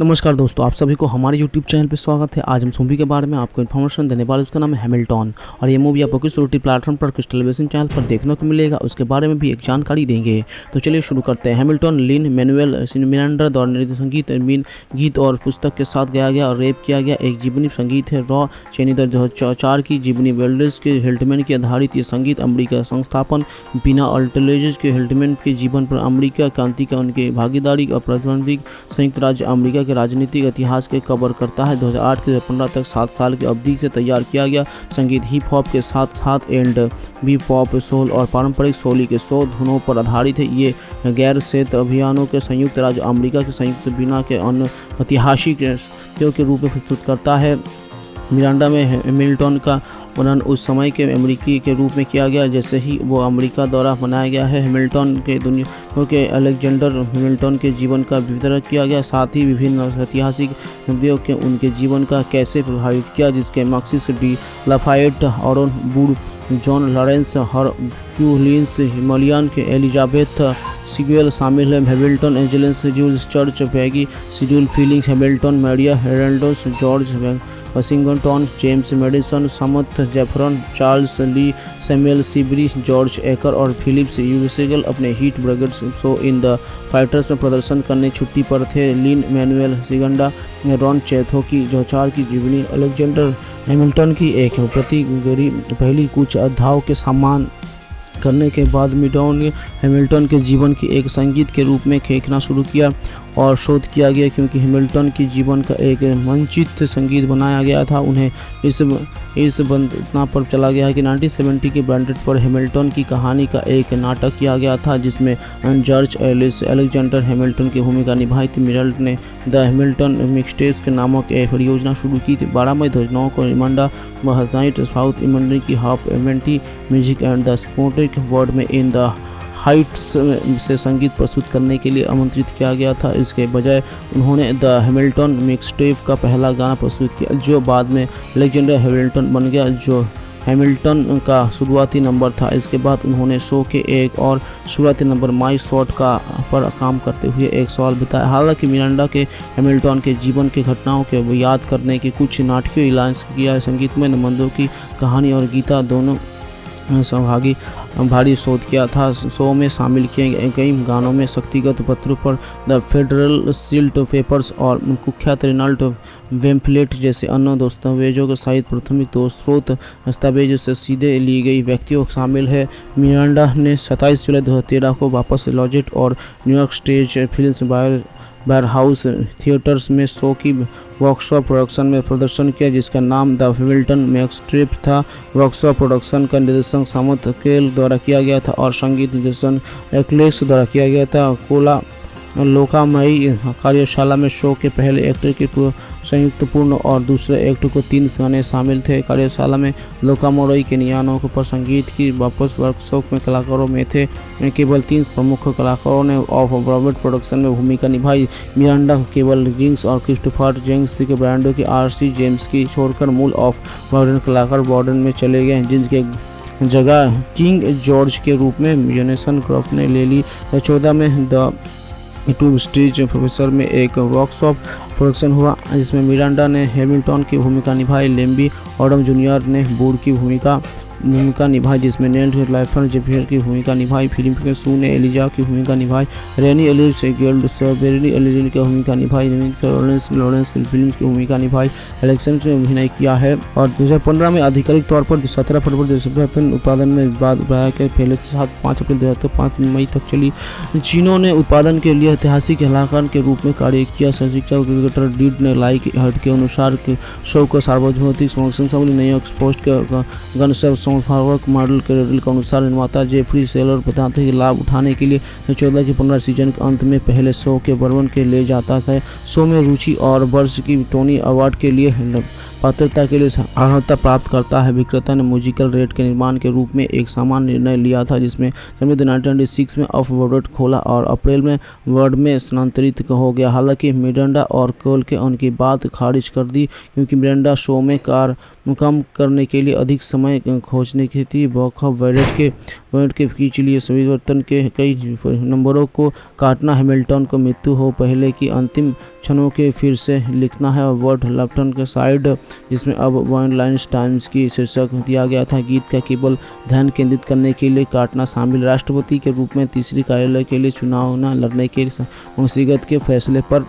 नमस्कार दोस्तों, आप सभी को हमारे YouTube चैनल पे स्वागत है। आज हम मूवी के बारे में आपको इन्फॉर्मेशन देने वाले, उसका नाम है हैमिल्टन और ये मूवी आपको किस OTT प्लेटफॉर्म पर, किस टेलीविजन चैनल पर देखने को मिलेगा, उसके बारे में भी एक जानकारी देंगे। तो चलिए शुरू करते हैं। हैमिल्टन लिन मैनुएल मिरांडा द्वारा निर्देशित संगीत गीत और पुस्तक के साथ गाया गया और रेप किया गया एक जीवनी संगीत है। रॉ चेनी 2004 की जीवनी वेल्डर्स के हिल्टमैन की आधारित ये संगीत अमेरिका संस्थापन बिना अल्टरलेजेस के हिल्टमैन के जीवन पर अमेरिका क्रांति का उनकी भागीदारी और प्रतिबंधित संयुक्त राज्य अमेरिका के राजनीतिक इतिहास के कवर करता है। 2008 से 2015 तक 7 साल की अवधि से तैयार किया गया संगीत हिप हॉप के साथ साथ एंड बी पॉप, सोल और पारंपरिक सोली के 100 धुनों पर आधारित है। ये गैर सेत अभियानों के संयुक्त राज्य अमेरिका के संयुक्त बिना के अन्य ऐतिहासिक के रूप में प्रस्तुत करता है। मिरांडा में हैमिल्टन का वर्णन उस समय के अमेरिकी के रूप में किया गया जैसे ही वो अमेरिका द्वारा बनाया गया है। हैमिल्टन के दुनिया के अलेक्जेंडर हैमिल्टन के जीवन का विवरण किया गया, साथ ही विभिन्न ऐतिहासिक मुद्दों के उनके जीवन का कैसे प्रभावित किया, जिसके Marquis de Lafayette, Aaron Wood, John Laurens, Hercules, Himalayan के एलिजाबेथ सिगुएल शामिल है। Hamilton Angelica Jules Church, Peggy Schuyler feelings, Hamilton, Maria Reynolds, George Washington, James Madison, समथ Jefferson, Charles Lee, Samuel Seabury, George Eacker और Philip Schuyler अपने hit brigade show in the fighters में प्रदर्शन करने छुट्टी पर थे। लिन मैनुएल सिगंडा, रॉन चैथो की 2004 की जीवनी अलेक्जेंडर हैमिल्टन की एक प्रति पहली कुछ अध्यायों के सम्मान करने के बाद हैमिल्टन के जीवन की एक संगीत के रूप में देखना शुरू किया और शोध किया गया, क्योंकि हैमिल्टन की जीवन का एक मंचित संगीत बनाया गया था। उन्हें इस बंदना पर चला गया है कि 1970 के ब्रांडेड पर हैमिल्टन की कहानी का एक नाटक किया गया था, जिसमें जॉर्ज अलेक्जेंडर हैमिल्टन की भूमिका निभाई थी। मिरांडा ने द हैमिल्टन मिक्सटेप्स के नामक एक परियोजना शुरू की थी। 12 मई 2009 को रिमांडा बहसाइट साउथ इमंडी की हाफ एमेंटी music and the sporting world में इन द हाइट्स से संगीत प्रस्तुत करने के लिए आमंत्रित किया गया था। इसके बजाय उन्होंने द हैमिल्टन मिक्सटेप का पहला गाना प्रस्तुत किया, जो बाद में लेजेंडर हैमिल्टन बन गया, जो हैमिल्टन का शुरुआती नंबर था। इसके बाद उन्होंने शो के एक और शुरुआती नंबर माई शॉट पर काम करते हुए एक साल बिताया। हालांकि मिरांडा के हैमिल्टन के जीवन के घटनाओं के याद करने के कुछ नाटकीय इलाज किया। संगीतमय नंबरों की कहानी और गीता दोनों सहभागी भारी शोध किया था। शो में शामिल किए गए कई गानों में व्यक्तिगत पत्रों पर द फेडरल सिल्ट पेपर्स और कुख्यात रेनाल्ड वेम्पलेट जैसे अन्य दस्तावेजों के सहित प्राथमिक दो स्रोत दस्तावेज से सीधे ली गई व्यक्तियों शामिल है। मिरांडा ने 27 जुलाई 2013 को वापस लॉजेट और New York stage films warehouse theatres में शो की वर्कशॉप प्रोडक्शन में प्रदर्शन किया, जिसका नाम द हैमिल्टन मिक्सटेप था। वर्कशॉप प्रोडक्शन का निर्देशन समथ केल द्वारा किया गया था और संगीत निर्देशन एक्लेक्स द्वारा किया गया था। कोला लोकामयी कार्यशाला में शो के पहले एक्टर की संयुक्त पूर्ण और दूसरे एक्टर को 3 गाने शामिल थे। कार्यशाला में लोकामोरोई के नियानों पर संगीत की वापस वर्कशॉप में कलाकारों में थे केवल 3 प्रमुख कलाकारों ने ऑफ ब्रॉडवे प्रोडक्शन में भूमिका निभाई। मिरांडा केवल जिंक्स और क्रिस्टोफर जेंक्स के ब्रांडों की RC जेम्स की छोड़कर मूल ऑफ ब्रॉडवे कलाकार ब्रॉडवे में चले गए, जिनके जगह किंग जॉर्ज के रूप में योनेसन क्रॉफ्ट ने ले ली। 2014 में द टू स्टेज प्रोफेसर में एक वर्कशॉप प्रोडक्शन हुआ, जिसमें मिरांडा ने हैमिल्टन की भूमिका निभाई। लेम्बी ऑडम जूनियर ने बूड की भूमिका निभाई, जिसमें नेल्ड लाइफर जेफियर की भूमिका निभाई। फिल्म के सू ने एलिजा की भूमिका निभाई। रेनी एलिस गिल्ड बेरनी एलिजन की भूमिका निभाई। लॉरेंस की फिल्म की भूमिका निभाई। एलेक्सेंडर ने अभिनय किया है और 2015 में आधिकारिक तौर पर 17 फरवरी 2015 उत्पादन में बाद बढ़ाया के पहले 5 अप्रैल 2005 मई तक चली। चीनों ने उत्पादन के लिए ऐतिहासिक कलाकार के रूप में कार्य किया। सचिव क्रिकेटर डीड ने लाइक हट के अनुसार शो को सार्वजनिक संरक्षण न्यूयॉर्क पोस्ट गन संस्थापक मॉडल के अनुसार निर्माता जेफरी सेलर बताते हैं कि लाभ उठाने के लिए 14 के 15 सीजन के अंत में पहले शो के वर्णन के ले जाता था। शो में रुचि और वर्ष की टोनी अवार्ड के लिए पात्रता के लिए अर्हता प्राप्त करता है। विक्रेता ने म्यूजिकल रेट के निर्माण के रूप में एक समान निर्णय लिया था, जिसमें 1996 में ऑफ ब्रॉडवे खोला और अप्रैल में वर्ड में स्थानांतरित हो गया। हालांकि मिरांडा और कोल के उनकी बात खारिज कर दी, क्योंकि मिरांडा शो में कम करने के लिए अधिक समय खोजने की थी। बौखा वेरेट के खींच लिए परिवर्तन के कई नंबरों को काटना, हैमिल्टन को मृत्यु हो पहले की अंतिम क्षणों के फिर से लिखना है। वर्ड लेफ्टन के साइड, जिसमें अब वन लाइन्स टाइम्स की शीर्षक दिया गया था। गीत का केवल ध्यान केंद्रित करने के लिए काटना शामिल, राष्ट्रपति के रूप में तीसरी कार्यालय के लिए चुनाव न लड़ने के वंशीगत के फैसले पर,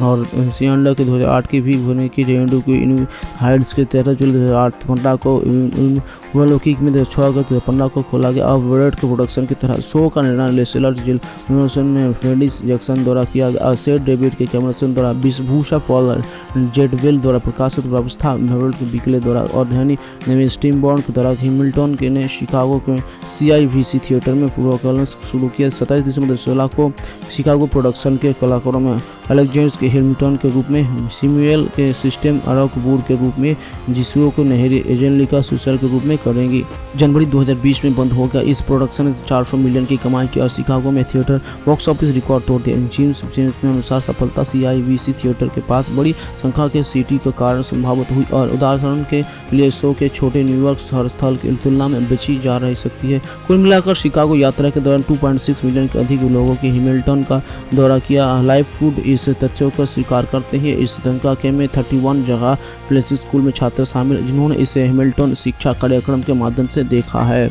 और सियांडा के 2008 की भी होने की जेएनयू की हाइट्स के 13 जुलाई 2015 को लौकिक में 6 अगस्त 2015 को खोला गया। अब वेरेट के प्रोडक्शन की तरह शो का निर्णय लेसेलर जिल यूनिवर्सन में फ्रेडिस जैक्सन द्वारा किया गया। सेट डेविड के कैमरसन द्वारा, विश्वभूषा फॉल जेटवेल द्वारा प्रकाशित, व्यवस्था हेरोल्ड के बिकले द्वारा और ध्यानी नेवी स्टीमबॉर्न के द्वारा। हैमिल्टन के ने शिकागो के CIVC थिएटर में पूर्वाकलन शुरू किया। 27 दिसंबर 2016 को शिकागो प्रोडक्शन के कलाकारों में अलेक्जेंड्स के हैमिल्टन के रूप में, सिमुएल के सिस्टम अरकबूर के रूप में, जिसुओ को नेहरी एजेंलिका सुसर के रूप में करेंगी। जनवरी 2020 में बंद हो गया। इस प्रोडक्शन ने 400 मिलियन की कमाई की और शिकागो में थिएटर बॉक्स ऑफिस रिकॉर्ड तोड़ दिया। जेम्स के अनुसार सफलता CIVC थिएटर के पास बड़ी संख्या के सीटी के कारण संभावित हुई और उदाहरण के लिए शो के छोटे न्यूयॉर्क शहर स्थल की तुलना में बेची जा रही सकती है। कुल मिलाकर शिकागो यात्रा के दौरान 2.6 मिलियन के अधिक लोगों की हैमिल्टन का दौरा किया। लाइव फूड इस तथ्यों को स्वीकार करते हैं। इस संख्या में 31 जगह फ्लेसी स्कूल में छात्र शामिल, जिन्होंने इसे हैमिल्टन शिक्षा कार्यक्रम के माध्यम से देखा है।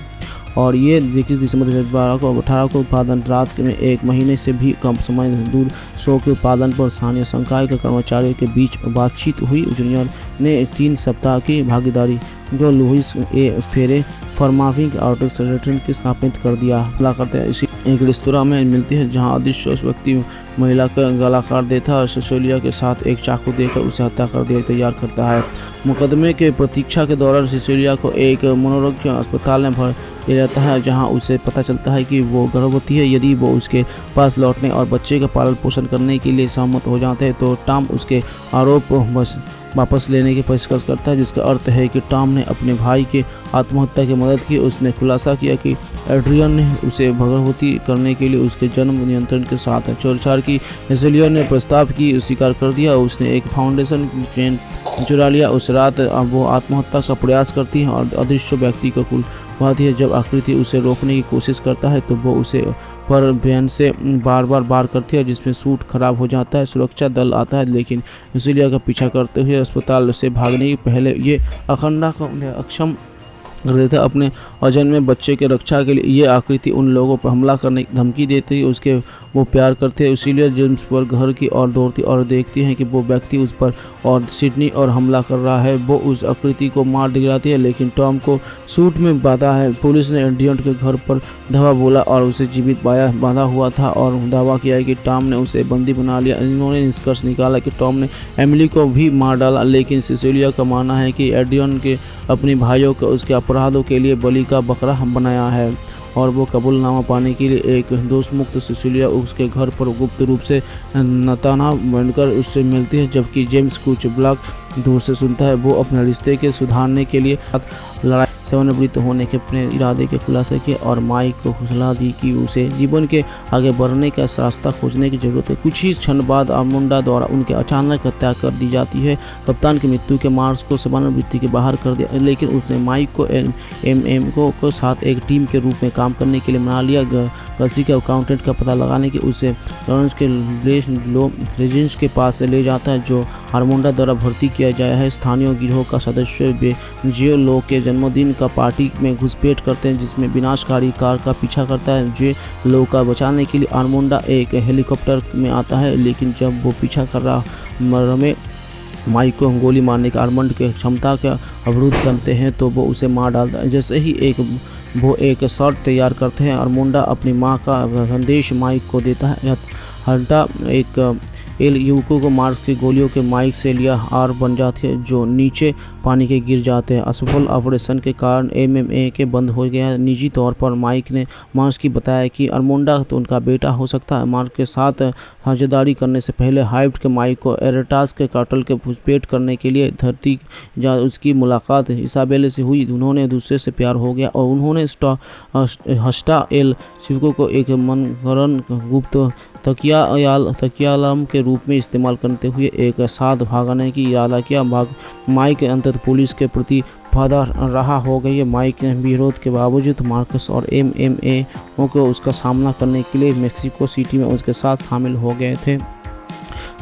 और ये 21 दिसंबर 2018 को उत्पादन रात में 1 महीने से भी कम समय दूर शो के उत्पादन पर स्थानीय संकाय के कर्मचारियों के बीच बातचीत हुई। जूनियर ने 3 सप्ताह की भागीदारी जो लुइस ए फेरे फार्माविंग आउटलेट की स्थापित कर दिया। हमला करते हैं इसी एक रेस्तोरां में मिलती है जहां अदृश्य व्यक्ति महिला का गला काट देता है और सिसिलिया के साथ एक चाकू देकर उसे हत्या कर दिया तैयार करता है। मुकदमे के प्रतीक्षा के दौरान सिसिलिया को एक मनोरोग अस्पताल में भर दिया जाता है, जहां उसे पता चलता है कि वो गर्भवती है। यदि वो उसके पास लौटने और बच्चे का पालन पोषण करने के लिए सहमत हो जाते हैं तो टॉम उसके आरोप वापस लेने की पेशकश करता है, जिसका अर्थ है कि टॉम ने अपने भाई के आत्महत्या की मदद की। उसने खुलासा किया कि एड्रियन ने उसे गर्भवती करने के लिए उसके जन्म नियंत्रण के साथ छेड़छाड़ की। सिसिलिया ने प्रस्ताव की स्वीकार कर दिया। उसने एक फाउंडेशन चेन चुरा लिया। उस रात वो आत्महत्या का प्रयास करती है और अदृश्य व्यक्ति को कुल बात है। जब आकृति उसे रोकने की कोशिश करता है तो वो उसे पर बयान से बार करती है, जिसमें सूट खराब हो जाता है। सुरक्षा दल आता है लेकिन सिसिलिया का पीछा करते हुए अस्पताल से भागने के पहले ये अखंडा को अक्षम कर देता है। अपने अजन्मे में बच्चे के रक्षा के लिए ये आकृति उन लोगों पर हमला करने की धमकी देती है। उसके वो प्यार करते हैं। इसीलिए जेम्स पर घर की ओर दौड़ती और देखती हैं कि वो व्यक्ति उस पर और सिडनी और हमला कर रहा है। वो उस आकृति को मार गिराती है लेकिन टॉम को सूट में बांधा है। पुलिस ने एड्रियन के घर पर धावा बोला और उसे जीवित पाया बांधा हुआ था और दावा किया कि टॉम ने उसे बंदी बना लिया। इन्होंने निष्कर्ष निकाला कि टॉम ने एमिली को भी मार डाला, लेकिन सिसिलिया का मानना है कि एड्रियन के अपने भाइयों को उसके अपराधों के लिए बलि का बकरा बनाया है और वो कबूलनामा पाने के लिए एक दोस्त मुक्त सिसिलिया उसके घर पर गुप्त रूप से नताना बनकर उससे मिलती है। जबकि जेम्स कुछ ब्लॉक दूर से सुनता है। वो अपने रिश्ते के सुधारने के लिए लड़ाई सेवानिवृत्त होने के अपने इरादे के खुलासे किए और माइक को सलाह दी कि उसे जीवन के आगे बढ़ने का रास्ता खोजने की जरूरत है। कुछ ही क्षण बाद आर्मोंडा द्वारा उनके अचानक हत्या कर दी जाती है। कप्तान की मृत्यु के मार्च को सेवानिवृत्ति के बाहर कर दिया, लेकिन उसने माइक को एमएम को साथ एक टीम के रूप में काम करने के लिए मना लिया। गलती के अकाउंटेंट का पता लगाने के उसे लॉरेंस के रेजिडेंस के पास से ले जाता है जो आर्मोंडा द्वारा भर्ती किया गया है। स्थानीय गिरोह का सदस्य जियो लो के जन्मदिन का पार्टी में घुसपैठ करते हैं, जिसमें विनाशकारी कार का पीछा करता है। जे लो का बचाने के लिए आर्मोंडा एक हेलीकॉप्टर में आता है, लेकिन जब वो पीछा कर रहा में माइक को गोली मारने के आर्मंड के क्षमता का अवरुद्ध करते हैं तो वो उसे मार डालता है। जैसे ही वो एक शर्त तैयार करते हैं, आर्मोंडा अपनी मां का संदेश माइक को देता है। हल्टा एक एल युवकों को मार्क्स की गोलियों के माइक से लिया हार बन जाती है जो नीचे पानी के गिर जाते हैं। असफल ऑपरेशन के कारण एमएमए के बंद हो गया। निजी तौर पर माइक ने मार्क्स की बताया कि आर्मोंडा तो उनका बेटा हो सकता है। मार्क्स के साथ साझेदारी करने से पहले हाइब्ट के माइक को एरेटास के काटल के घुसपैठ करने के लिए धरती जहाँ उसकी मुलाकात इसाबेले से हुई। उन्होंने दूसरे से प्यार हो गया और उन्होंने हस्टा एल शिवको को एक मनगढ़ंत गुप्त तकियालाम के रूप में इस्तेमाल करते हुए एक साथ भागने की इरादा किया। माइक अंततः पुलिस के प्रति वफादार रहा हो गई है। माइक ने विरोध के बावजूद मार्कस और एमएमए को उसका सामना करने के लिए मेक्सिको सिटी में उसके साथ शामिल हो गए थे।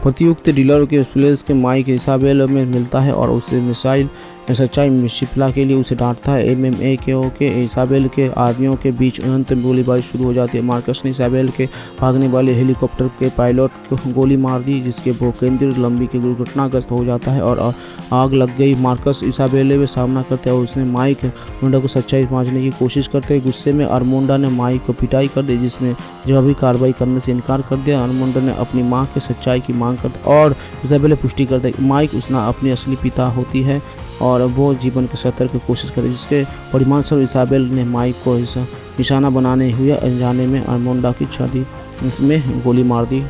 प्रतियुक्त डीलर के पुलिस के माइक इसाबेल में मिलता है और उसे सच्चाई छिपला के लिए उसे डांटता है। एमएमए के इसाबेल के आदमियों के बीच अनंत गोलीबारी शुरू हो जाती है। मार्कस ने इसाबेल के भागने वाले हेलीकॉप्टर के पायलट को गोली मार दी, जिसके भूकेंद्र लंबी के दुर्घटनाग्रस्त हो जाता है और आग लग गई। मार्कस इसाबेले में सामना करते हैं और उसने माइक अरमोंडा को सच्चाई समझने की कोशिश करते हैं। गुस्से में अरमोंडा ने माइक को पिटाई कर दी, जिसने जवाबी कार्रवाई करने से इनकार कर दिया। अरमोंडा ने अपनी मां के सच्चाई की मांग करते और इसाबेले पुष्टि करते हैं माइक उसना अपनी असली पिता होती है और वो जीवन के सत्तर की कोशिश करती है, जिसके परिणामस्वरूप इसाबेल ने माइक को निशाना बनाने हुए अनजाने में अरमोंडा की छाती में गोली मार दी।